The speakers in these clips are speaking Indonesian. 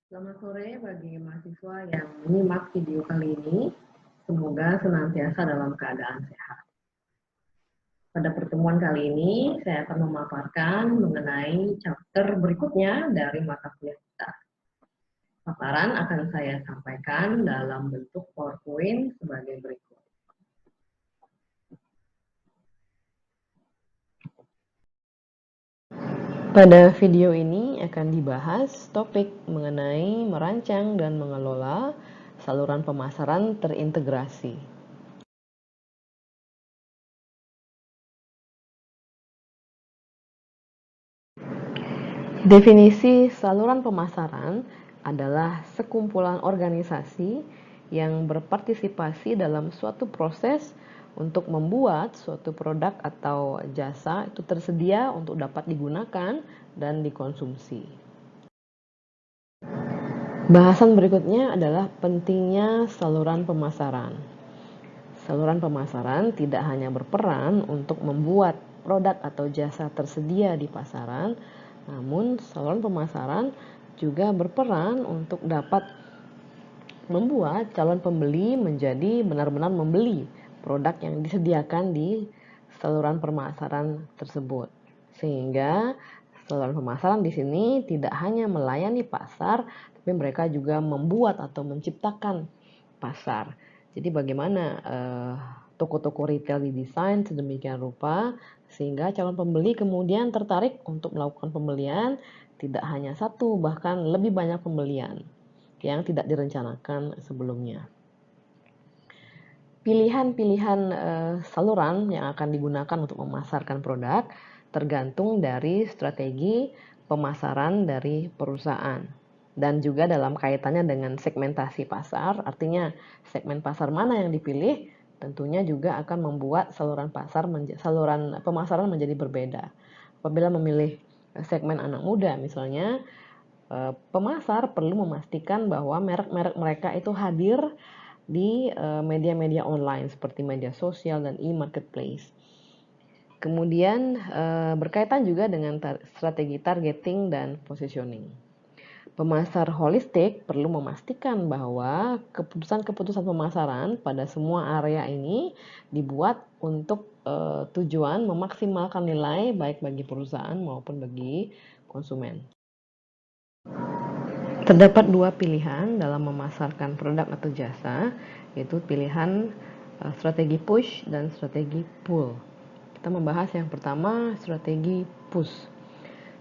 Selamat sore bagi mahasiswa yang menyimak video kali ini. Semoga senantiasa dalam keadaan sehat. Pada pertemuan kali ini, saya akan memaparkan mengenai chapter berikutnya dari mata kuliah kita. Paparan akan saya sampaikan dalam bentuk PowerPoint sebagai berikut. Pada video ini akan dibahas topik mengenai merancang dan mengelola saluran pemasaran terintegrasi. Definisi saluran pemasaran adalah sekumpulan organisasi yang berpartisipasi dalam suatu proses untuk membuat suatu produk atau jasa itu tersedia untuk dapat digunakan dan dikonsumsi. Bahasan berikutnya adalah pentingnya saluran pemasaran. Saluran pemasaran tidak hanya berperan untuk membuat produk atau jasa tersedia di pasaran, namun saluran pemasaran juga berperan untuk dapat membuat calon pembeli menjadi benar-benar membeli produk yang disediakan di saluran pemasaran tersebut. Sehingga saluran pemasaran di sini tidak hanya melayani pasar, tapi mereka juga membuat atau menciptakan pasar. Jadi bagaimana toko-toko retail didesain sedemikian rupa sehingga calon pembeli kemudian tertarik untuk melakukan pembelian tidak hanya satu, bahkan lebih banyak pembelian yang tidak direncanakan sebelumnya. Pilihan-pilihan saluran yang akan digunakan untuk memasarkan produk tergantung dari strategi pemasaran dari perusahaan. Dan juga dalam kaitannya dengan segmentasi pasar, artinya segmen pasar mana yang dipilih tentunya juga akan membuat saluran pemasaran menjadi berbeda. Apabila memilih segmen anak muda misalnya, pemasar perlu memastikan bahwa merek-merek mereka itu hadir di media-media online seperti media sosial dan e-marketplace. Kemudian berkaitan juga dengan strategi targeting dan positioning. Pemasar holistik perlu memastikan bahwa keputusan-keputusan pemasaran pada semua area ini dibuat untuk tujuan memaksimalkan nilai baik bagi perusahaan maupun bagi konsumen. Terdapat dua pilihan dalam memasarkan produk atau jasa, yaitu pilihan strategi push dan strategi pull. Kita membahas yang pertama, strategi push.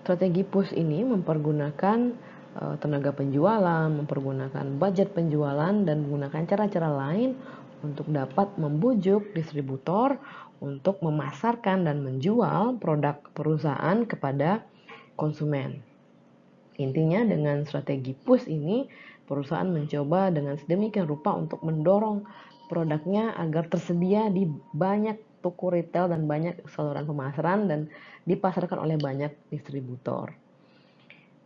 Strategi push ini mempergunakan tenaga penjualan, mempergunakan budget penjualan, dan menggunakan cara-cara lain untuk dapat membujuk distributor untuk memasarkan dan menjual produk perusahaan kepada konsumen. Intinya dengan strategi push ini, perusahaan mencoba dengan sedemikian rupa untuk mendorong produknya agar tersedia di banyak toko retail dan banyak saluran pemasaran dan dipasarkan oleh banyak distributor.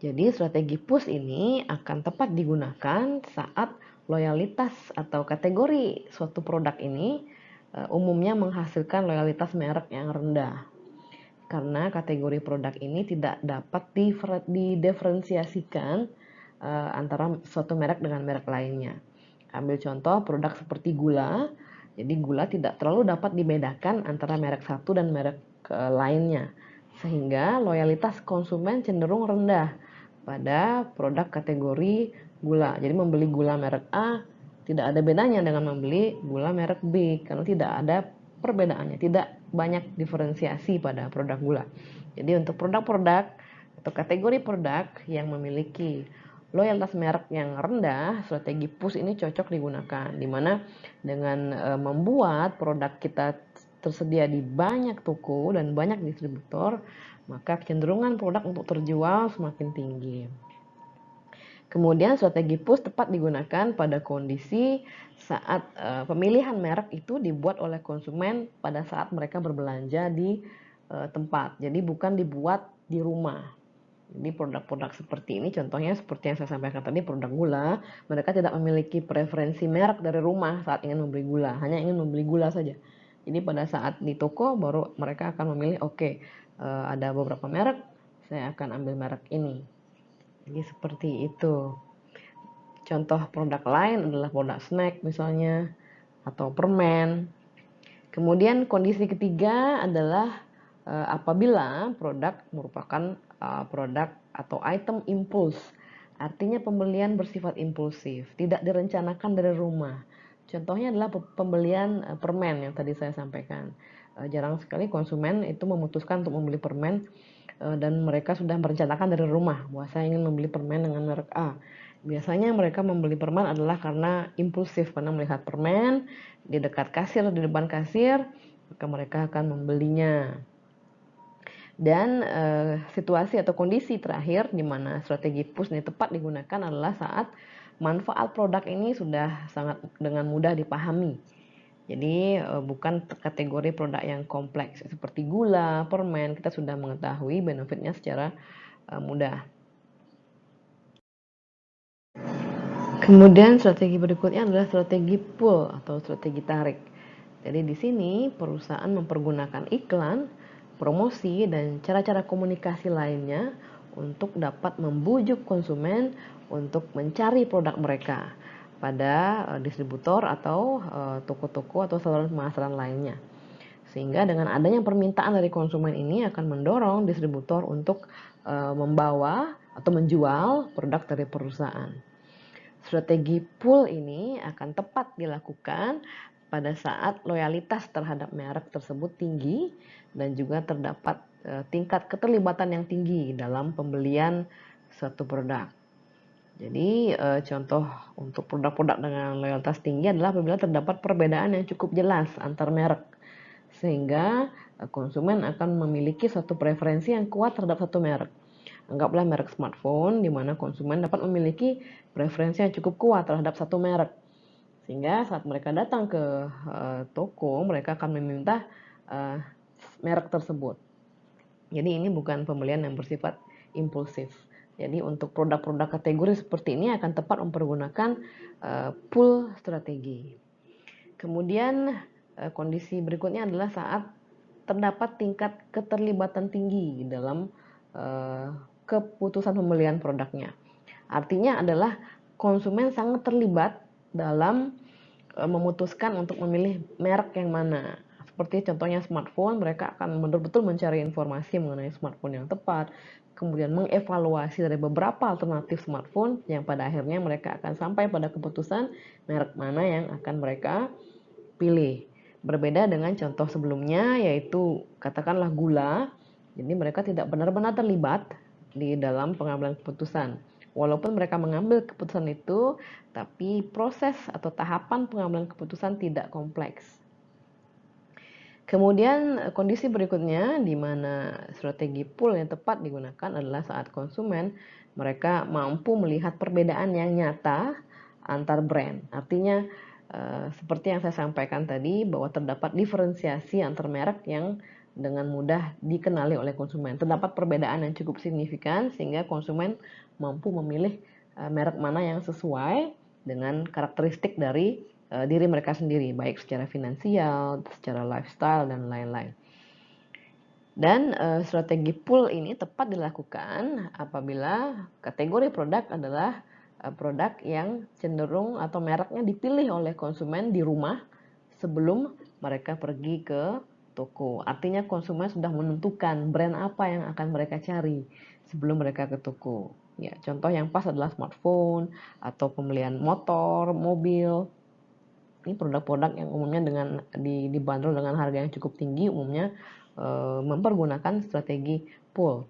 Jadi strategi push ini akan tepat digunakan saat loyalitas atau kategori suatu produk ini umumnya menghasilkan loyalitas merek yang rendah. Karena kategori produk ini tidak dapat didiferensiasikan antara suatu merek dengan merek lainnya. Ambil contoh produk seperti gula. Jadi gula tidak terlalu dapat dibedakan antara merek satu dan merek lainnya. Sehingga loyalitas konsumen cenderung rendah pada produk kategori gula. Jadi membeli gula merek A tidak ada bedanya dengan membeli gula merek B karena tidak ada perbedaannya, tidak banyak diferensiasi pada produk gula. Jadi untuk produk-produk atau kategori produk yang memiliki loyalitas merek yang rendah, strategi push ini cocok digunakan, di mana dengan membuat produk kita tersedia di banyak toko dan banyak distributor, maka kecenderungan produk untuk terjual semakin tinggi. Kemudian strategi push tepat digunakan pada kondisi saat pemilihan merek itu dibuat oleh konsumen pada saat mereka berbelanja di tempat. Jadi bukan dibuat di rumah. Jadi produk-produk seperti ini contohnya seperti yang saya sampaikan tadi, produk gula, mereka tidak memiliki preferensi merek dari rumah saat ingin membeli gula, hanya ingin membeli gula saja. Jadi pada saat di toko baru mereka akan memilih ada beberapa merek, saya akan ambil merek ini. Jadi seperti itu. Contoh produk lain adalah produk snack misalnya, atau permen. Kemudian kondisi ketiga adalah apabila produk merupakan produk atau item impuls. Artinya pembelian bersifat impulsif, tidak direncanakan dari rumah. Contohnya adalah pembelian permen yang tadi saya sampaikan. Jarang sekali konsumen itu memutuskan untuk membeli permen dan mereka sudah merencanakan dari rumah bahwa saya ingin membeli permen dengan merek A. Biasanya mereka membeli permen adalah karena impulsif, karena melihat permen di dekat kasir, di depan kasir, maka mereka akan membelinya. Dan situasi atau kondisi terakhir di mana strategi push ini tepat digunakan adalah saat manfaat produk ini sudah sangat dengan mudah dipahami. Jadi bukan kategori produk yang kompleks seperti gula, permen, kita sudah mengetahui benefitnya secara mudah. Kemudian strategi berikutnya adalah strategi pull atau strategi tarik. Jadi di sini perusahaan mempergunakan iklan, promosi, dan cara-cara komunikasi lainnya untuk dapat membujuk konsumen untuk mencari produk mereka pada distributor atau toko-toko atau saluran pemasaran lainnya. Sehingga dengan adanya permintaan dari konsumen ini akan mendorong distributor untuk membawa atau menjual produk dari perusahaan. Strategi pull ini akan tepat dilakukan pada saat loyalitas terhadap merek tersebut tinggi dan juga terdapat tingkat keterlibatan yang tinggi dalam pembelian suatu produk. Jadi contoh untuk produk-produk dengan loyalitas tinggi adalah apabila terdapat perbedaan yang cukup jelas antar merek, sehingga konsumen akan memiliki suatu preferensi yang kuat terhadap satu merek. Anggaplah merek smartphone, di mana konsumen dapat memiliki preferensi yang cukup kuat terhadap satu merek. Sehingga saat mereka datang ke toko, mereka akan meminta merek tersebut. Jadi ini bukan pembelian yang bersifat impulsif. Jadi untuk produk-produk kategori seperti ini akan tepat mempergunakan pull strategi. Kemudian kondisi berikutnya adalah saat terdapat tingkat keterlibatan tinggi dalam keputusan pembelian produknya. Artinya adalah konsumen sangat terlibat dalam memutuskan untuk memilih merek yang mana. Seperti contohnya smartphone, mereka akan betul-betul mencari informasi mengenai smartphone yang tepat, kemudian mengevaluasi dari beberapa alternatif smartphone yang pada akhirnya mereka akan sampai pada keputusan merek mana yang akan mereka pilih. Berbeda dengan contoh sebelumnya yaitu katakanlah gula, jadi mereka tidak benar-benar terlibat di dalam pengambilan keputusan. Walaupun mereka mengambil keputusan itu, tapi proses atau tahapan pengambilan keputusan tidak kompleks. Kemudian kondisi berikutnya di mana strategi pull yang tepat digunakan adalah saat konsumen mereka mampu melihat perbedaan yang nyata antar brand. Artinya seperti yang saya sampaikan tadi bahwa terdapat diferensiasi antar merek yang dengan mudah dikenali oleh konsumen. Terdapat perbedaan yang cukup signifikan sehingga konsumen mampu memilih merek mana yang sesuai dengan karakteristik dari diri mereka sendiri, baik secara finansial, secara lifestyle, dan lain-lain. Dan strategi pull ini tepat dilakukan apabila kategori produk adalah produk yang cenderung atau mereknya dipilih oleh konsumen di rumah sebelum mereka pergi ke toko. Artinya konsumen sudah menentukan brand apa yang akan mereka cari sebelum mereka ke toko. Ya, contoh yang pas adalah smartphone atau pembelian motor, mobil. Ini produk-produk yang umumnya dibanderol dengan harga yang cukup tinggi, umumnya mempergunakan strategi pull.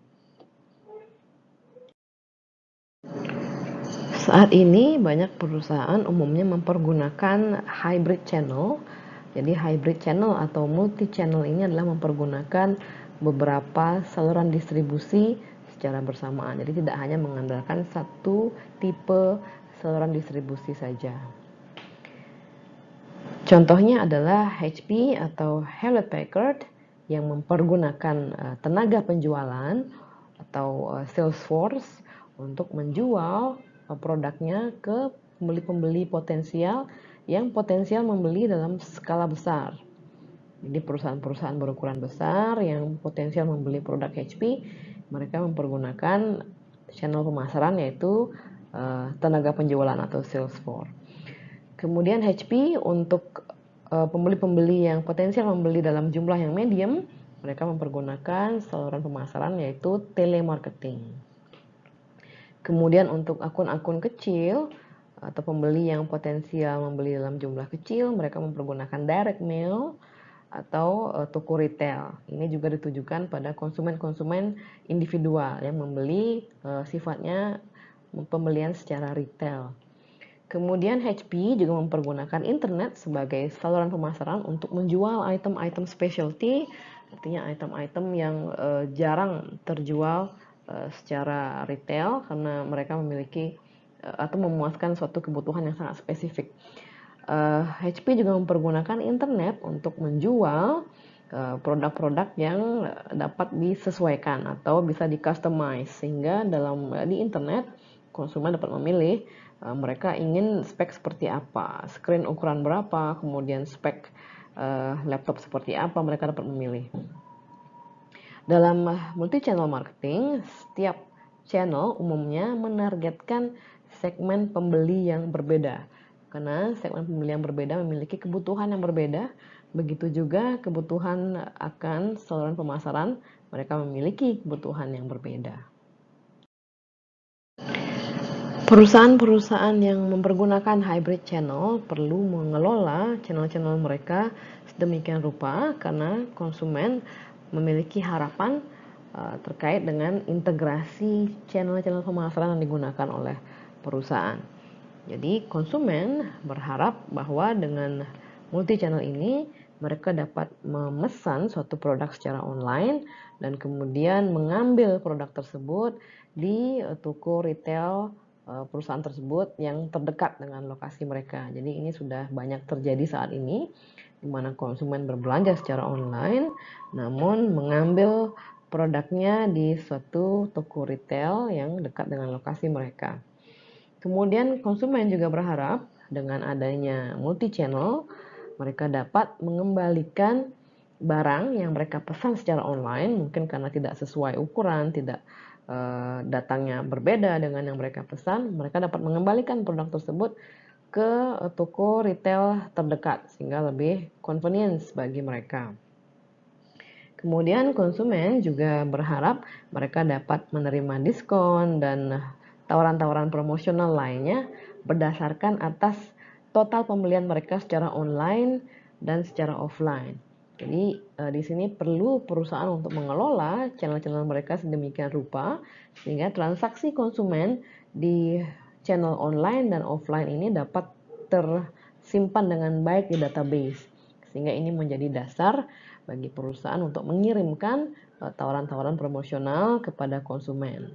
Saat ini banyak perusahaan umumnya mempergunakan hybrid channel. Jadi hybrid channel atau multi channel ini adalah mempergunakan beberapa saluran distribusi secara bersamaan. Jadi tidak hanya mengandalkan satu tipe saluran distribusi saja. Contohnya adalah HP atau Hewlett Packard yang mempergunakan tenaga penjualan atau sales force untuk menjual produknya ke pembeli-pembeli potensial yang potensial membeli dalam skala besar. Jadi perusahaan-perusahaan berukuran besar yang potensial membeli produk HP, mereka mempergunakan channel pemasaran yaitu tenaga penjualan atau sales force. Kemudian HP untuk pembeli-pembeli yang potensial membeli dalam jumlah yang medium, mereka mempergunakan saluran pemasaran yaitu telemarketing. Kemudian untuk akun-akun kecil atau pembeli yang potensial membeli dalam jumlah kecil, mereka mempergunakan direct mail atau toko retail. Ini juga ditujukan pada konsumen-konsumen individual yang membeli sifatnya pembelian secara retail. Kemudian HP juga mempergunakan internet sebagai saluran pemasaran untuk menjual item-item specialty, artinya item-item yang jarang terjual secara retail karena mereka memiliki atau memuaskan suatu kebutuhan yang sangat spesifik. HP juga mempergunakan internet untuk menjual produk-produk yang dapat disesuaikan atau bisa di-customize, sehingga di internet konsumen dapat memilih mereka ingin spek seperti apa, screen ukuran berapa, kemudian spek laptop seperti apa, mereka dapat memilih. Dalam multi channel marketing, setiap channel umumnya menargetkan segmen pembeli yang berbeda. Karena segmen pembeli yang berbeda memiliki kebutuhan yang berbeda, begitu juga kebutuhan akan saluran pemasaran, mereka memiliki kebutuhan yang berbeda. Perusahaan-perusahaan yang mempergunakan hybrid channel perlu mengelola channel-channel mereka sedemikian rupa karena konsumen memiliki harapan terkait dengan integrasi channel-channel pemasaran yang digunakan oleh perusahaan. Jadi konsumen berharap bahwa dengan multi channel ini mereka dapat memesan suatu produk secara online dan kemudian mengambil produk tersebut di toko retail perusahaan tersebut yang terdekat dengan lokasi mereka. Jadi ini sudah banyak terjadi saat ini, di mana konsumen berbelanja secara online, namun mengambil produknya di suatu toko retail yang dekat dengan lokasi mereka. Kemudian konsumen juga berharap dengan adanya multi channel, mereka dapat mengembalikan barang yang mereka pesan secara online, mungkin karena tidak sesuai ukuran, tidak datangnya berbeda dengan yang mereka pesan, mereka dapat mengembalikan produk tersebut ke toko retail terdekat sehingga lebih convenience bagi mereka. Kemudian konsumen juga berharap mereka dapat menerima diskon dan tawaran-tawaran promosional lainnya berdasarkan atas total pembelian mereka secara online dan secara offline. Jadi di sini perlu perusahaan untuk mengelola channel-channel mereka sedemikian rupa sehingga transaksi konsumen di channel online dan offline ini dapat tersimpan dengan baik di database. Sehingga ini menjadi dasar bagi perusahaan untuk mengirimkan tawaran-tawaran promosional kepada konsumen.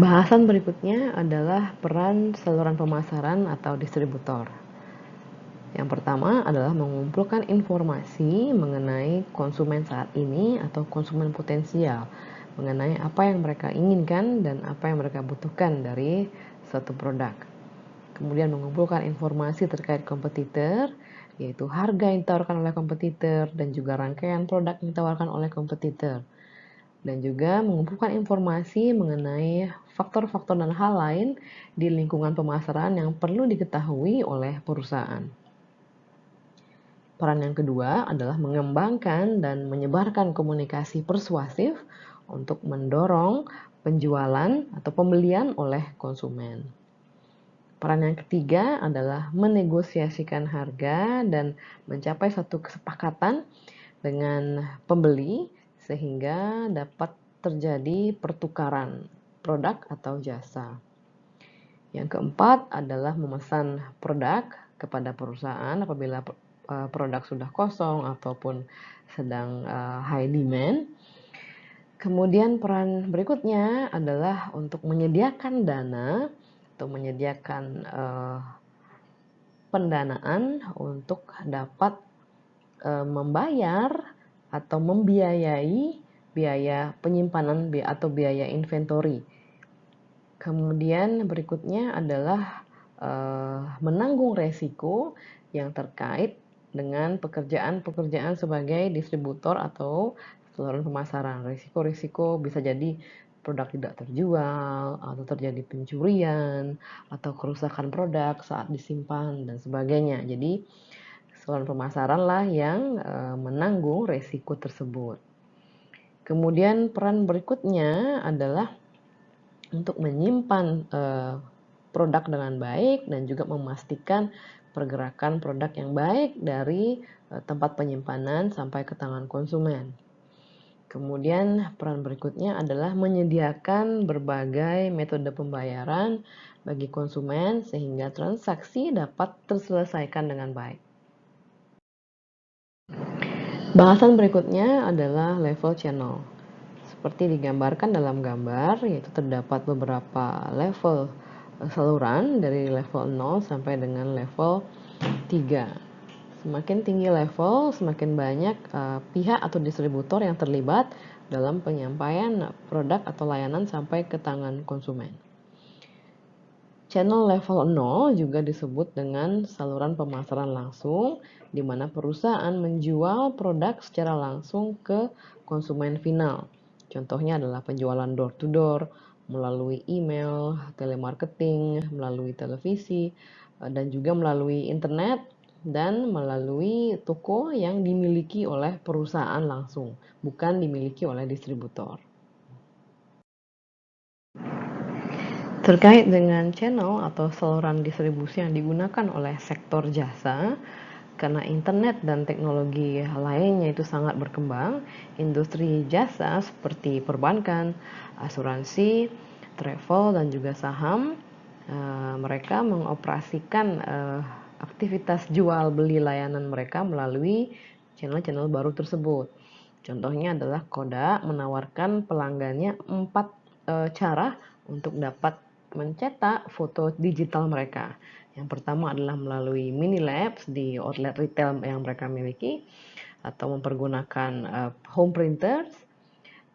Bahasan berikutnya adalah peran saluran pemasaran atau distributor. Yang pertama adalah mengumpulkan informasi mengenai konsumen saat ini atau konsumen potensial, mengenai apa yang mereka inginkan dan apa yang mereka butuhkan dari suatu produk. Kemudian mengumpulkan informasi terkait kompetitor, yaitu harga yang ditawarkan oleh kompetitor dan juga rangkaian produk yang ditawarkan oleh kompetitor. Dan juga mengumpulkan informasi mengenai faktor-faktor dan hal lain di lingkungan pemasaran yang perlu diketahui oleh perusahaan. Peran yang kedua adalah mengembangkan dan menyebarkan komunikasi persuasif untuk mendorong penjualan atau pembelian oleh konsumen. Peran yang ketiga adalah menegosiasikan harga dan mencapai satu kesepakatan dengan pembeli sehingga dapat terjadi pertukaran produk atau jasa. Yang keempat adalah memesan produk kepada perusahaan apabila produk sudah kosong ataupun sedang high demand. Kemudian peran berikutnya adalah untuk menyediakan dana atau menyediakan pendanaan untuk dapat membayar atau membiayai biaya penyimpanan atau biaya inventory. Kemudian berikutnya adalah menanggung resiko yang terkait dengan pekerjaan-pekerjaan sebagai distributor atau saluran pemasaran. Risiko-risiko bisa jadi produk tidak terjual, atau terjadi pencurian, atau kerusakan produk saat disimpan, dan sebagainya. Jadi, saluran pemasaran lah yang menanggung resiko tersebut. Kemudian peran berikutnya adalah untuk menyimpan produk dengan baik dan juga memastikan pergerakan produk yang baik dari tempat penyimpanan sampai ke tangan konsumen. Kemudian peran berikutnya adalah menyediakan berbagai metode pembayaran bagi konsumen sehingga transaksi dapat terselesaikan dengan baik. Bahasan berikutnya adalah level channel. Seperti digambarkan dalam gambar, yaitu terdapat beberapa level saluran dari level 0 sampai dengan level 3. Semakin tinggi level, semakin banyak pihak atau distributor yang terlibat dalam penyampaian produk atau layanan sampai ke tangan konsumen. Channel level 0 juga disebut dengan saluran pemasaran langsung, di mana perusahaan menjual produk secara langsung ke konsumen final. Contohnya adalah penjualan door-to-door, melalui email, telemarketing, melalui televisi, dan juga melalui internet, dan melalui toko yang dimiliki oleh perusahaan langsung, bukan dimiliki oleh distributor. Terkait dengan channel atau saluran distribusi yang digunakan oleh sektor jasa, karena internet dan teknologi lainnya itu sangat berkembang, industri jasa seperti perbankan, asuransi, travel, dan juga saham, mereka mengoperasikan aktivitas jual beli layanan mereka melalui channel-channel baru tersebut. Contohnya adalah Kodak menawarkan pelanggannya 4 cara untuk dapat mencetak foto digital mereka. Yang pertama adalah melalui mini labs di outlet retail yang mereka miliki, atau mempergunakan home printers.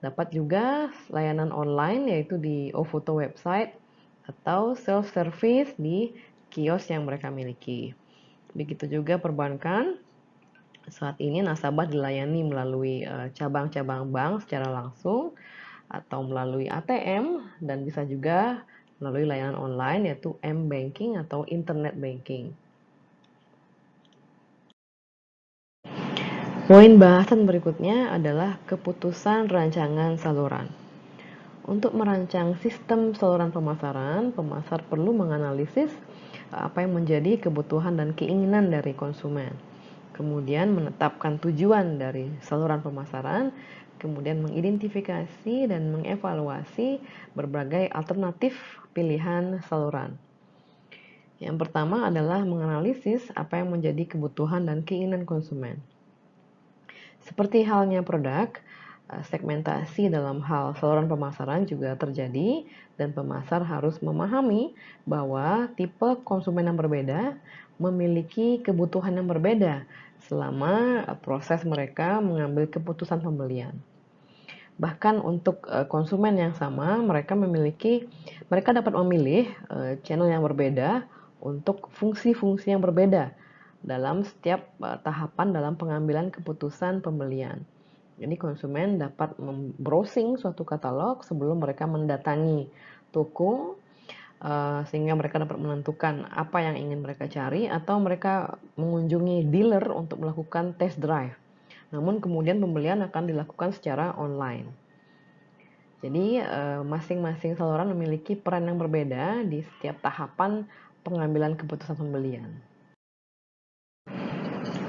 Dapat juga layanan online yaitu di OVoto website atau self service di kios yang mereka miliki. Begitu juga perbankan. Saat ini nasabah dilayani melalui cabang-cabang bank secara langsung atau melalui ATM, dan bisa juga melalui layanan online yaitu m-banking atau internet banking. Poin bahasan berikutnya adalah keputusan rancangan saluran. Untuk merancang sistem saluran pemasaran, pemasar perlu menganalisis apa yang menjadi kebutuhan dan keinginan dari konsumen. Kemudian menetapkan tujuan dari saluran pemasaran, kemudian mengidentifikasi dan mengevaluasi berbagai alternatif pilihan saluran. Yang pertama adalah menganalisis apa yang menjadi kebutuhan dan keinginan konsumen. Seperti halnya produk, segmentasi dalam hal saluran pemasaran juga terjadi, dan pemasar harus memahami bahwa tipe konsumen yang berbeda memiliki kebutuhan yang berbeda selama proses mereka mengambil keputusan pembelian. Bahkan untuk konsumen yang sama, mereka dapat memilih channel yang berbeda untuk fungsi-fungsi yang berbeda dalam setiap tahapan dalam pengambilan keputusan pembelian. Jadi konsumen dapat browsing suatu katalog sebelum mereka mendatangi toko, sehingga mereka dapat menentukan apa yang ingin mereka cari, atau mereka mengunjungi dealer untuk melakukan test drive. Namun kemudian pembelian akan dilakukan secara online. Jadi masing-masing saluran memiliki peran yang berbeda di setiap tahapan pengambilan keputusan pembelian.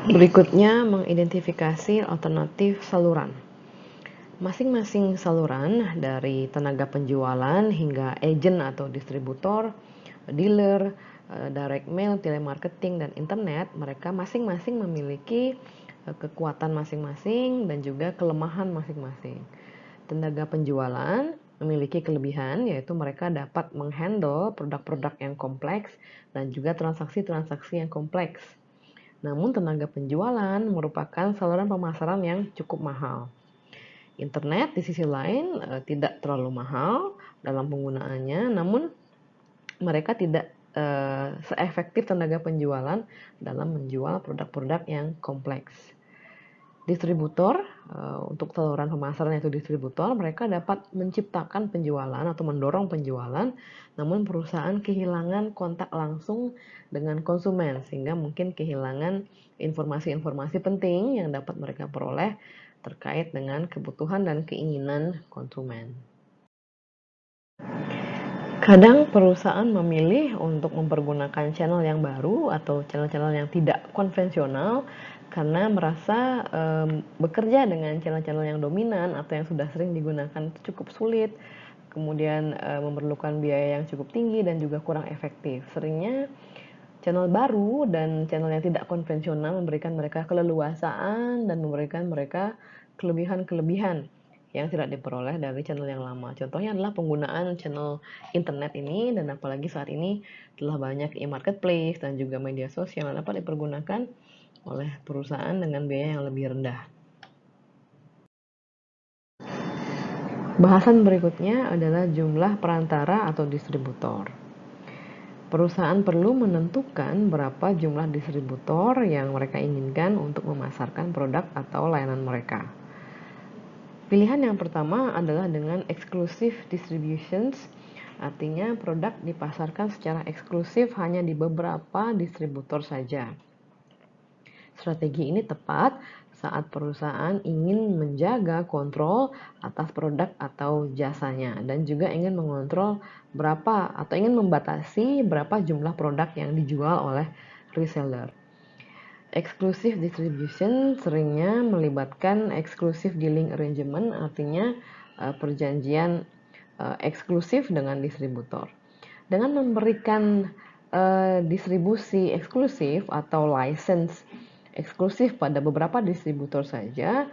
Berikutnya, mengidentifikasi alternatif saluran. Masing-masing saluran, dari tenaga penjualan hingga agen atau distributor, dealer, direct mail, telemarketing, dan internet, mereka masing-masing memiliki kekuatan masing-masing dan juga kelemahan masing-masing. Tenaga penjualan memiliki kelebihan, yaitu mereka dapat menghandle produk-produk yang kompleks dan juga transaksi-transaksi yang kompleks. Namun tenaga penjualan merupakan saluran pemasaran yang cukup mahal. Internet di sisi lain tidak terlalu mahal dalam penggunaannya, namun mereka tidak seefektif tenaga penjualan dalam menjual produk-produk yang kompleks. Distributor, untuk saluran pemasaran yaitu distributor, mereka dapat menciptakan penjualan atau mendorong penjualan, namun perusahaan kehilangan kontak langsung dengan konsumen, sehingga mungkin kehilangan informasi-informasi penting yang dapat mereka peroleh terkait dengan kebutuhan dan keinginan konsumen. Kadang perusahaan memilih untuk mempergunakan channel yang baru atau channel-channel yang tidak konvensional karena merasa bekerja dengan channel-channel yang dominan atau yang sudah sering digunakan cukup sulit, kemudian memerlukan biaya yang cukup tinggi dan juga kurang efektif. Seringnya channel baru dan channel yang tidak konvensional memberikan mereka keleluasaan dan memberikan mereka kelebihan-kelebihan yang tidak diperoleh dari channel yang lama. Contohnya adalah penggunaan channel internet ini, dan apalagi saat ini telah banyak e-marketplace dan juga media sosial yang dapat dipergunakan oleh perusahaan dengan biaya yang lebih rendah. Bahasan berikutnya adalah jumlah perantara atau distributor. Perusahaan perlu menentukan berapa jumlah distributor yang mereka inginkan untuk memasarkan produk atau layanan mereka. Pilihan yang pertama adalah dengan exclusive distributions, artinya produk dipasarkan secara eksklusif hanya di beberapa distributor saja. Strategi ini tepat saat perusahaan ingin menjaga kontrol atas produk atau jasanya dan juga ingin mengontrol berapa atau ingin membatasi berapa jumlah produk yang dijual oleh reseller. Exclusive distribution seringnya melibatkan exclusive dealing arrangement, artinya perjanjian eksklusif dengan distributor. Dengan memberikan distribusi eksklusif atau license eksklusif pada beberapa distributor saja,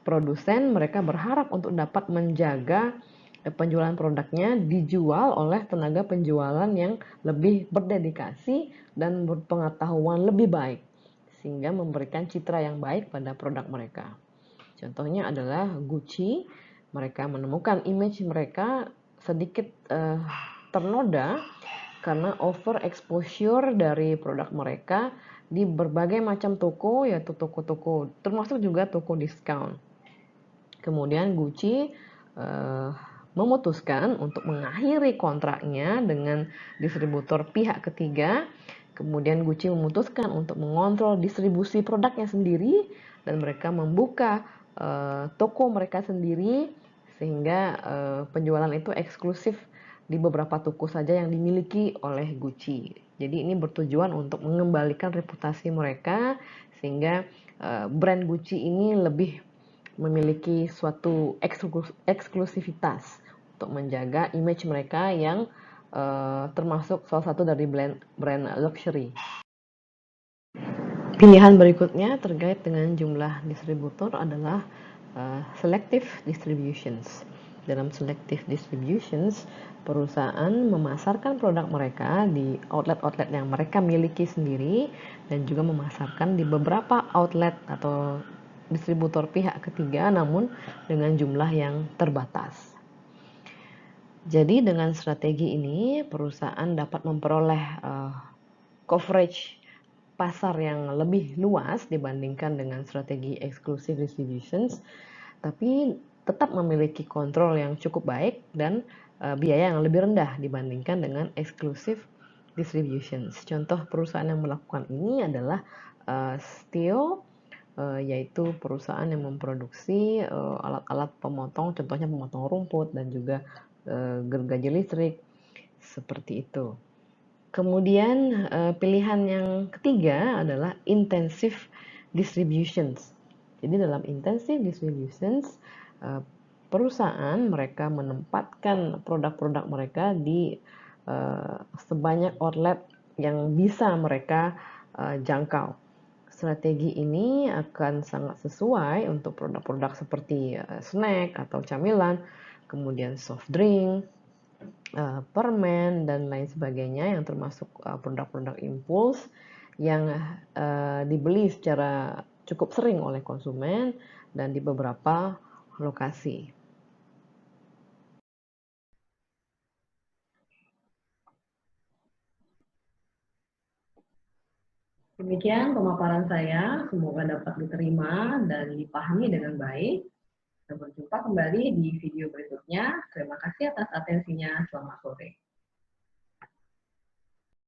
produsen mereka berharap untuk dapat menjaga penjualan produknya dijual oleh tenaga penjualan yang lebih berdedikasi dan berpengetahuan lebih baik, sehingga memberikan citra yang baik pada produk mereka. Contohnya adalah Gucci, mereka menemukan image mereka sedikit ternoda karena over exposure dari produk mereka di berbagai macam toko, yaitu toko-toko termasuk juga toko diskon. Kemudian Gucci memutuskan untuk mengakhiri kontraknya dengan distributor pihak ketiga. Kemudian Gucci memutuskan untuk mengontrol distribusi produknya sendiri dan mereka membuka toko mereka sendiri, sehingga penjualan itu eksklusif di beberapa toko saja yang dimiliki oleh Gucci. Jadi ini bertujuan untuk mengembalikan reputasi mereka, sehingga brand Gucci ini lebih memiliki suatu eksklusivitas untuk menjaga image mereka yang termasuk salah satu dari brand luxury. Pilihan berikutnya terkait dengan jumlah distributor adalah selective distributions. Dalam selective distributions, perusahaan memasarkan produk mereka di outlet-outlet yang mereka miliki sendiri dan juga memasarkan di beberapa outlet atau distributor pihak ketiga, namun dengan jumlah yang terbatas. Jadi dengan strategi ini perusahaan dapat memperoleh coverage pasar yang lebih luas dibandingkan dengan strategi exclusive distributions, tapi tetap memiliki kontrol yang cukup baik dan biaya yang lebih rendah dibandingkan dengan exclusive distributions. Contoh perusahaan yang melakukan ini adalah Steel, yaitu perusahaan yang memproduksi alat-alat pemotong, contohnya pemotong rumput dan juga gergaji listrik, seperti itu. Kemudian pilihan yang ketiga adalah intensive distributions. Jadi dalam intensive distributions, perusahaan mereka menempatkan produk-produk mereka di sebanyak outlet yang bisa mereka jangkau. Strategi ini akan sangat sesuai untuk produk-produk seperti snack atau camilan, kemudian soft drink, permen, dan lain sebagainya yang termasuk produk-produk impuls yang dibeli secara cukup sering oleh konsumen dan di beberapa lokasi. Demikian pemaparan saya, semoga dapat diterima dan dipahami dengan baik. Sampai jumpa kembali di video berikutnya. Terima kasih atas atensinya. Selamat sore.